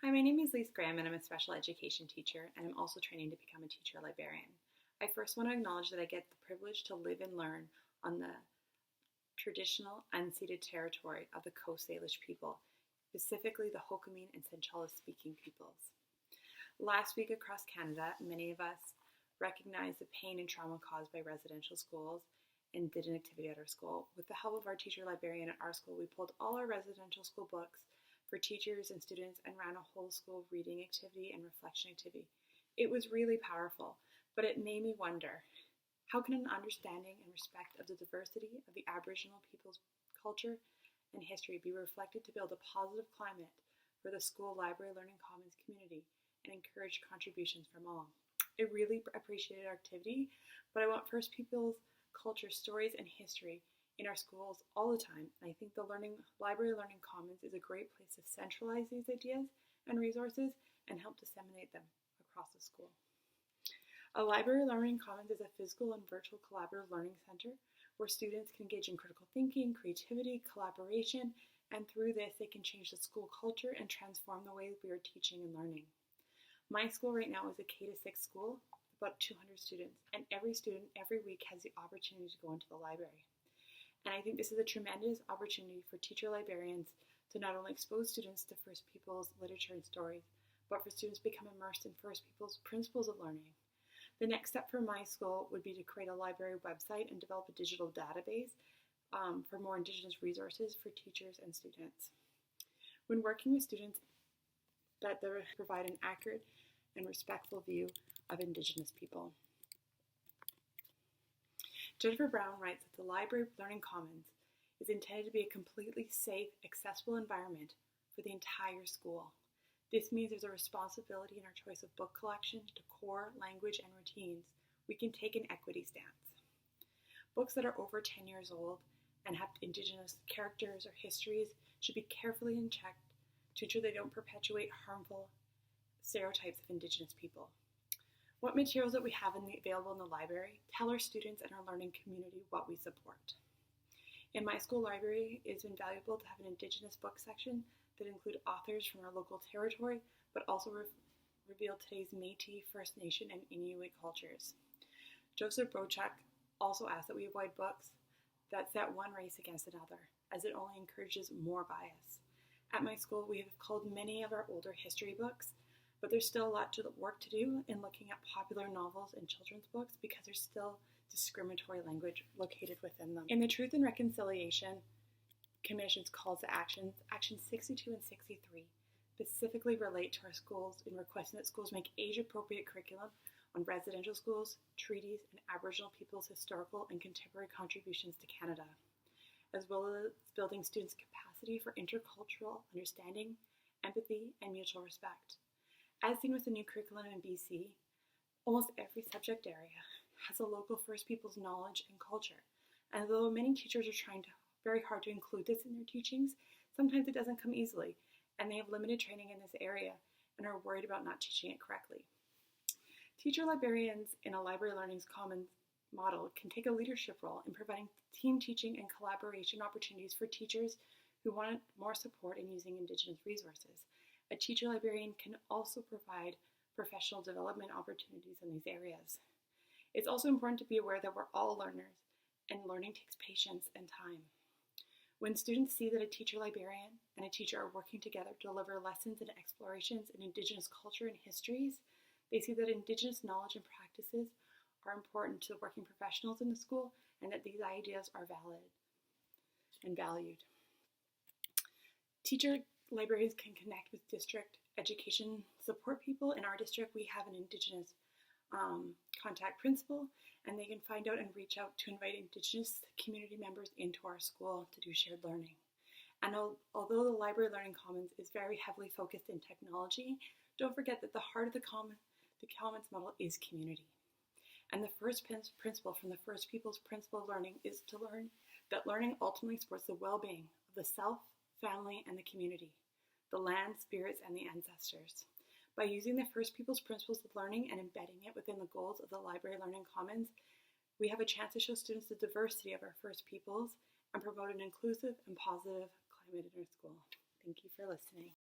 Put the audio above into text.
Hi, my name is Lise Graham and I'm a special education teacher, and I'm also training to become a teacher librarian. I first want to acknowledge that I get the privilege to live and learn on the traditional unceded territory of the Coast Salish people, specifically the Hokomeen and Centrala speaking peoples. Last week across Canada, many of us recognized the pain and trauma caused by residential schools and did an activity at our school. With the help of our teacher librarian at our school, we pulled all our residential school books for teachers and students and ran a whole school reading activity and reflection activity. It was really powerful, but it made me wonder, how can an understanding and respect of the diversity of the Aboriginal people's culture and history be reflected to build a positive climate for the school library learning commons community and encourage contributions from all? I really appreciated our activity, but I want First Peoples culture, stories, and history in our schools all the time. And I think the library learning commons is a great place to centralize these ideas and resources and help disseminate them across the school. A library learning commons is a physical and virtual collaborative learning center where students can engage in critical thinking, creativity, collaboration, and through this they can change the school culture and transform the way we are teaching and learning. My school right now is a K-6 school, about 200 students, and every student every week has the opportunity to go into the library. And I think this is a tremendous opportunity for teacher librarians to not only expose students to First Peoples literature and stories, but for students to become immersed in First Peoples principles of learning. The next step for my school would be to create a library website and develop a digital database for more Indigenous resources for teachers and students. When working with students, that they provide an accurate and respectful view of Indigenous people. Jennifer Brown writes that the Library Learning Commons is intended to be a completely safe, accessible environment for the entire school. This means there's a responsibility in our choice of book collection, decor, language, and routines. We can take an equity stance. Books that are over 10 years old and have Indigenous characters or histories should be carefully checked to ensure they don't perpetuate harmful stereotypes of Indigenous people. What materials that we have available in the library tell our students and our learning community what we support. In my school library, it has been valuable to have an Indigenous book section that include authors from our local territory, but also reveal today's Métis, First Nation, and Inuit cultures. Joseph Brochuk also asked that we avoid books that set one race against another, as it only encourages more bias. At my school, we have culled many of our older history books, but there's still a lot of work to do in looking at popular novels and children's books because there's still discriminatory language located within them. In the Truth and Reconciliation Commission's calls to actions, Actions 62 and 63 specifically relate to our schools in requesting that schools make age-appropriate curriculum on residential schools, treaties, and Aboriginal people's historical and contemporary contributions to Canada, as well as building students' capacity for intercultural understanding, empathy, and mutual respect. As seen with the new curriculum in BC, almost every subject area has a local First Peoples knowledge and culture. And although many teachers are trying very hard to include this in their teachings, sometimes it doesn't come easily, and they have limited training in this area and are worried about not teaching it correctly. Teacher librarians in a library learning commons model can take a leadership role in providing team teaching and collaboration opportunities for teachers who want more support in using Indigenous resources. A teacher librarian can also provide professional development opportunities in these areas. It's also important to be aware that we're all learners, and learning takes patience and time. When students see that a teacher librarian and a teacher are working together to deliver lessons and explorations in Indigenous culture and histories, they see that Indigenous knowledge and practices are important to the working professionals in the school and that these ideas are valid and valued. Teacher librarians can connect with district education support people. In our district, we have an Indigenous contact principal, and they can find out and reach out to invite Indigenous community members into our school to do shared learning. And although the Library Learning Commons is very heavily focused in technology, don't forget that the heart of the commons model is community. And the first principle from the First Peoples principle of learning is to learn that learning ultimately supports the well-being of the self, family, and the community, the land, spirits, and the ancestors. By using the First Peoples principles of learning and embedding it within the goals of the Library Learning Commons, we have a chance to show students the diversity of our First Peoples and promote an inclusive and positive climate in our school. Thank you for listening.